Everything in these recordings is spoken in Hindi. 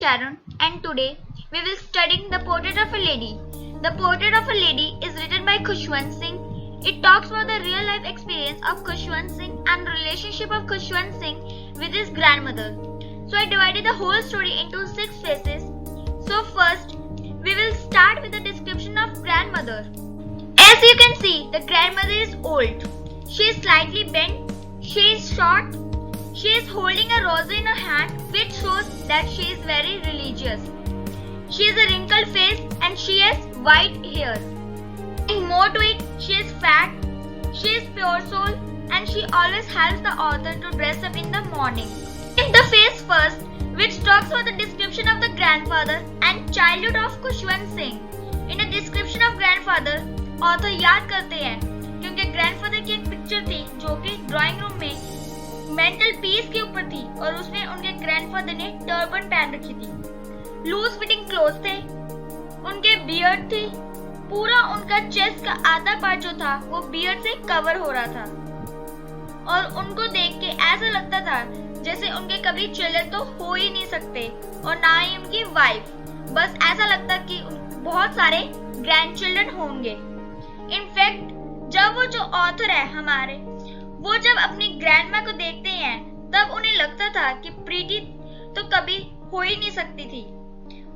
Sharon, and today we will studying The Portrait of a Lady. The Portrait of a Lady is written by Khushwant Singh. It talks about the real life experience of Khushwant Singh and relationship of Khushwant Singh with his grandmother. So I divided the whole story into 6 phases. So first, we will start with the description of grandmother. As you can see, the grandmother is old. She is slightly bent. She is short. She is holding a rosary in her hand, which shows that she is very religious. She has a wrinkled face and she has white hair. And more to it, she is fat, she is pure soul, and she always helps the author to dress up in the morning. In the phase first, which talks about the description of the grandfather and childhood of Khushwant Singh. In the description of grandfather, author याद करते हैं क्योंकि grandfather की एक पिक्चर थी जो कि ड्राइंग रूम में मेंटल पीस के ऊपर थी और उसमें उनके ग्रैंडफादर ने टर्बन पहन रखी थी। लूज फिटिंग क्लोथ थे, उनके बियर्ड थी, पूरा उनका चेस्ट का आधा पार्ट जो था वो बियर्ड से कवर हो रहा था और उनको देख के ऐसा लगता था जैसे उनके कभी चिल्ड्रन तो हो ही नहीं सकते और ना ही उनकी वाइफ। बस ऐसा लगता कि बहुत सारे ग्रैंड चिल्ड्रन होंगे। इनफैक्ट जब वो जो ऑथर है हमारे, वो जब अपनी ग्रैंडमा को देखते हैं तब उन्हें लगता था कि प्रीति तो कभी हो ही नहीं सकती थी।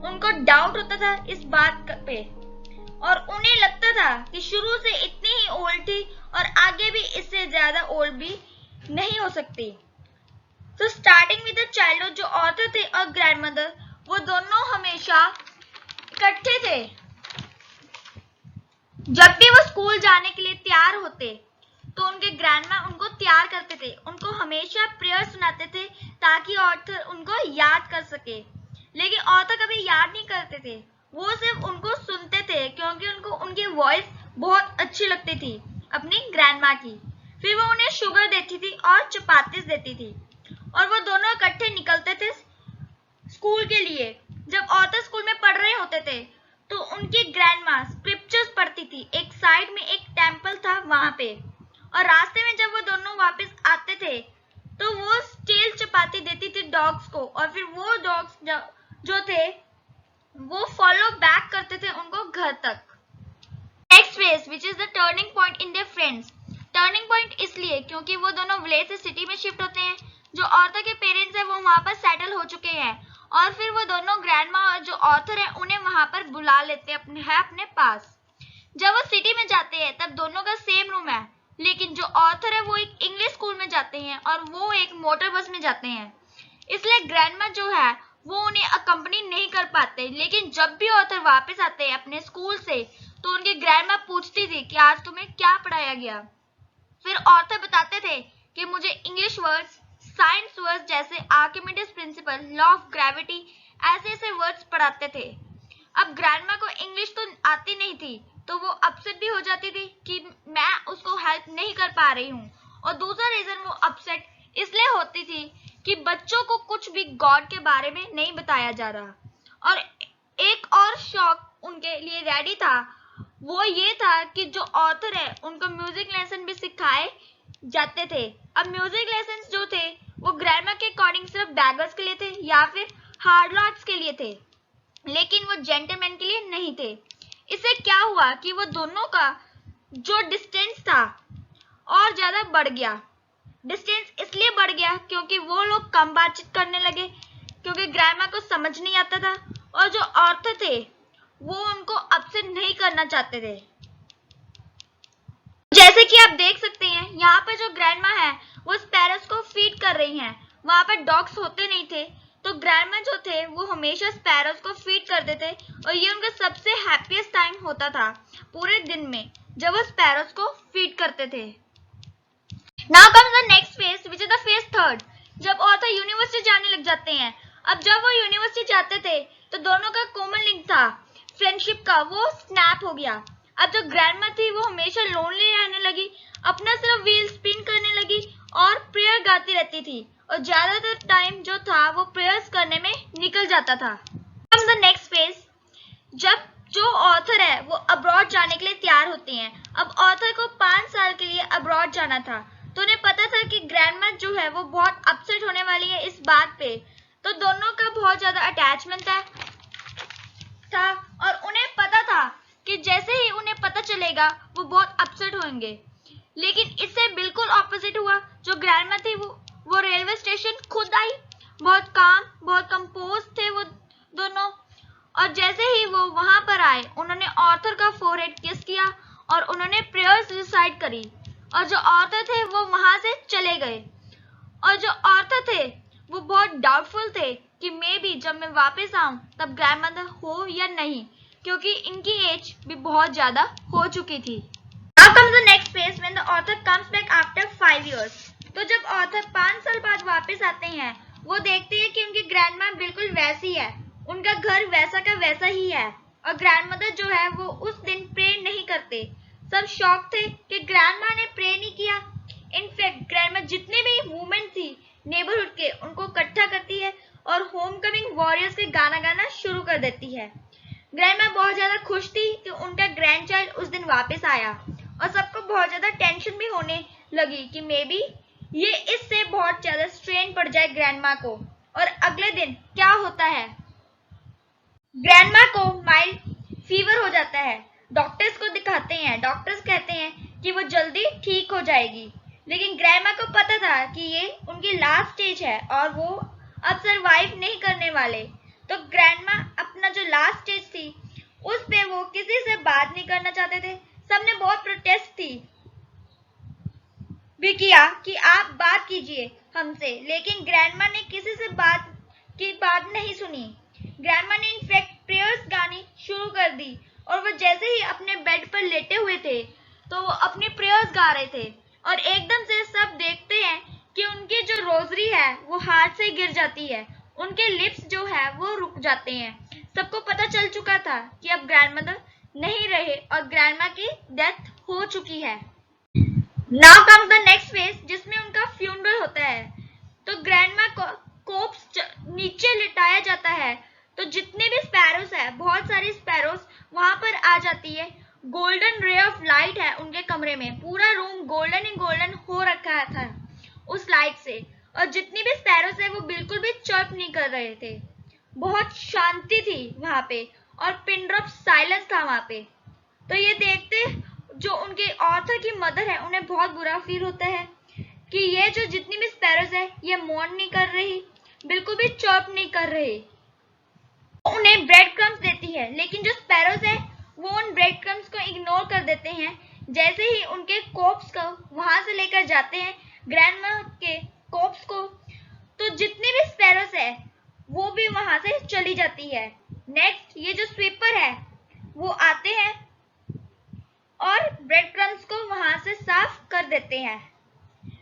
उनको डाउट होता था इस बात पे और उन्हें लगता था कि शुरू से इतनी ही ओल्ड थी और आगे भी इससे ज्यादा ओल्ड भी नहीं हो सकती। तो स्टार्टिंग विद द चाइल्डहुड, जो ऑथर थे और ग्रैंडमदर, वो दोनों हमेशा इकट्ठे थे। जब भी वो स्कूल जाने के लिए तैयार होते तो उनके ग्रैंडमा उनको तैयार करते थे, उनको हमेशा प्रेयर सुनाते थे ताकि ऑथर उनको याद कर सके। लेकिन ऑथर कभी याद नहीं करते थे, वो सिर्फ उनको सुनते थे क्योंकि उनको उनकी वॉइस बहुत अच्छी लगती थी अपनी ग्रैंडमा की। फिर वो उन्हें शुगर देती थी और चपातीस देती थी और वो दोनों इकट्ठे निकलते थे स्कूल के लिए। जब ऑथर स्कूल में पढ़ रहे होते थे तो उनकी ग्रैंडमा स्क्रिप्चर्स पढ़ती थी। एक साइड में एक टेम्पल था वहां पे, और रास्ते में जब वो दोनों वापस आते थे तो वो स्टील चपाती देती थी डॉग्स को और फिर वो डॉग्स जो थे वो फॉलो बैक करते थे उनको घर तक। Next phase which is the turning point in their friends. Turning point इसलिए क्योंकि वो दोनों विलेज से सिटी में शिफ्ट होते हैं। जो ऑथर के पेरेंट्स है वो वहां पर सेटल हो चुके हैं और फिर वो दोनों ग्रैंडमा और जो ऑथर है उन्हें वहां पर बुला लेते हैं अपने पास। जब वो सिटी में जाते हैं तब दोनों का सेम रूम है, लेकिन जो ऑथर है वो एक इंग्लिश स्कूल में जाते हैं और वो एक मोटर बस में जाते हैं, इसलिए ग्रैंडमा जो है वो उन्हें अकम्पनी नहीं कर पाते। लेकिन जब भी ऑथर वापस आते हैं अपने स्कूल से तो उनकी ग्रैंडमा पूछती थी कि आज तुम्हें क्या पढ़ाया गया। फिर ऑथर बताते थे कि मुझे इंग्लिश वर्ड्स, साइंस वर्ड्स जैसे Archimedes principal, law of gravity, ऐसे वर्ड्स पढ़ाते थे। अब ग्रैंडमा को इंग्लिश तो आती नहीं थी तो वो अपसेट भी हो जाती थी कि मैं उसको हेल्प नहीं कर पा रही हूँ। और दूसरा रीजन वो अपसेट इसलिए होती थी कि बच्चों को कुछ भी गॉड के बारे में नहीं बताया जा रहा। और एक और शॉक उनके लिए रेडी था, वो ये था कि जो ऑथर है उनको म्यूजिक लेसन भी सिखाए जाते थे। अब म्यूजिक लेसन जो थे वो ग्रैंडमा के अकॉर्डिंग सिर्फ बैगर्स के लिए थे या फिर हार्ड लॉर्ड्स के लिए थे, लेकिन वो जेंटलमैन के लिए नहीं थे। इससे क्या हुआ कि वो दोनों का जो डिस्टेंस था और ज्यादा बढ़ गया। डिस्टेंस इसलिए बढ़ गया क्योंकि वो लोग कम बातचीत करने लगे क्योंकि ग्रैंडमा को समझ नहीं आता था और जो ऑथर थे वो उनको अपसेट नहीं करना चाहते थे। जैसे कि आप देख सकते हैं यहाँ पर जो ग्रैंडमा है वो स्पैरोस को फीड कर रही हैं। वहां पर डॉग्स होते नहीं थे तो ग्रैंडमा जो थे वो हमेशा स्पैरोस को फीड करते थे और ये उनका सबसे हैप्पीएस्ट टाइम होता था पूरे दिन में जब वो स्पैरोस को फीड करते थे। Now comes the next phase which is the phase third, जब ऑथर यूनिवर्सिटी जाने लग जाते हैं। अब जब वो यूनिवर्सिटी जाते थे तो दोनों का कॉमन लिंक था फ्रेंडशिप का, वो स्नैप हो गया। अब जो ग्रैंडमा थी वो हमेशा लोनली रहने लगी, अपना सिर्फ व्हील स्पिन करने लगी और प्रेयर गाती रहती थी और ज्यादातर टाइम जो था वो प्रेयर्स करने में निकल जाता था। अब द नेक्स्ट फेज, जब जो ऑथर है वो अब्रॉड जाने के लिए तैयार होते हैं। अब ऑथर को 5 साल के लिए अब्रॉड जाना था तो उन्हें पता था कि ग्रैंडमा जो है वो बहुत अपसेट होने वाली है इस बात पे तो दोनों का बहुत ज्यादा अटैचमेंट था और उन्हें पता था कि जैसे ही उन्हें पता चलेगा वो बहुत अपसेट होंगे। लेकिन इससे बिल्कुल ऑपोजिट हुआ। जो ग्रैंडमा थी वो रेलवे स्टेशन खुद आई। बहुत काम, बहुत कंपोज थे वो दोनों। और जैसे ही वो वहां पर आए, उन्होंने ऑर्थर का फोरहेड किस किया और उन्होंने प्रेयर्स रिसाइट करी। और जो ऑर्थर थे वो वहां से चले गए। और जो ऑर्थर थे वो बहुत डाउटफुल थे कि मे बी जब मैं वापस आऊं तब ग्रैंडमदर हो या नहीं, क्योंकि इनकी एज भी बहुत ज्यादा हो चुकी थी। Now comes the next phase when the author comes back after 5 years. तो जब ऑथर 5 साल बाद वापस आते हैं, वो देखते हैं कि उनकी ग्रैंडमा बिल्कुल वैसी है, उनका घर वैसा का वैसा ही है। और ग्रैंडमदर जो है वो उस दिन प्रे नहीं करते। सब शॉक थे कि ग्रैंडमा ने प्रे नहीं किया। इनफैक्ट ग्रैंडमा जितने भी मूवमेंट थी नेबरहुड के, उनको इकट्ठा करती है और होमकमिंग वॉरियर्स के गाना गाना शुरू कर देती है। ग्रैंडमा बहुत ज्यादा खुश थी कि उनका ग्रैंडचाइल्ड उस दिन वापस आया और सबको बहुत ज्यादा टेंशन भी होने लगी कि मे बी ये इससे बहुत ज्यादा स्ट्रेन पड़ जाए ग्रैंडमा को। और अगले दिन क्या होता है, ग्रैंडमा को माइल्ड फीवर हो जाता है। डॉक्टर्स को दिखाते हैं, डॉक्टर्स कहते हैं कि वो जल्दी ठीक हो जाएगी। लेकिन ग्रैंडमा को पता था कि ये उनकी लास्ट स्टेज है और वो अब सरवाइव नहीं करने वाले। तो ग्रैंडमा अपना जो लास्ट स्टेज थी उस पे वो किसी से बात नहीं करना चाहते थे। सबने बहुत प्रोटेस्ट भी किया कि आप बात कीजिए हमसे, लेकिन ग्रैंडमा ने किसी से बात नहीं सुनी। ग्रैंडमा ने इनफैक्ट प्रेयर्स गानी शुरू कर दी और वो जैसे ही अपने बेड पर लेटे हुए थे तो वो अपनी प्रेयर्स गा रहे थे और एकदम से सब देखते हैं कि उनकी जो रोजरी है वो हाथ से गिर जाती है, उनके लिप्स जो है वो रुक जाते हैं। सबको पता चल चुका था कि अब ग्रैंडमदर नहीं रहे और ग्रैंडमा की डेथ हो चुकी है। Now comes the next phase जिसमें उनका फ्यूनरल होता है। तो ग्रैंडमा को कोप्स नीचे लिटाया जाता है। तो जितने भी स्पैरोस है, बहुत सारी स्पैरोस वहां पर आ जाती है। गोल्डन रे ऑफ लाइट है उनके कमरे में, पूरा रूम गोल्डन ही गोल्डन हो रखा था उस लाइट से। और जितनी भी स्पैरोस है वो बिल्कुल भी चर्प नहीं कर रहे थे। बहुत शांति थी वहां पे और पिन ड्रॉप साइलेंस था वहां पे। तो ये देखते जो उनके ऑथर की मदर है उन्हें बहुत बुरा फील होता है कि ये जो जितनी भी स्पैरोस है ये मॉर्न नहीं कर रही, बिल्कुल भी चर्प नहीं कर रही। उन्हें ब्रेड क्रम्स देती है, लेकिन जो स्पैरोस है वो उन ब्रेड क्रम्स को इग्नोर कर देते हैं। जैसे ही उनके कोप्स को वहां से लेकर जाते हैं ग्रैंडमा के कोप्स को, तो जितनी भी स्पैरोस है वो भी वहां से चली जाती है। नेक्स्ट ये जो स्वीपर है वो आते हैं और ब्रेड क्रम्स को वहां से साफ कर देते हैं।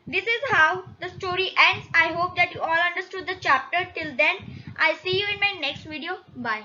This is how the story ends. I hope that you all understood the chapter. Till then, I see you in my next video. Bye.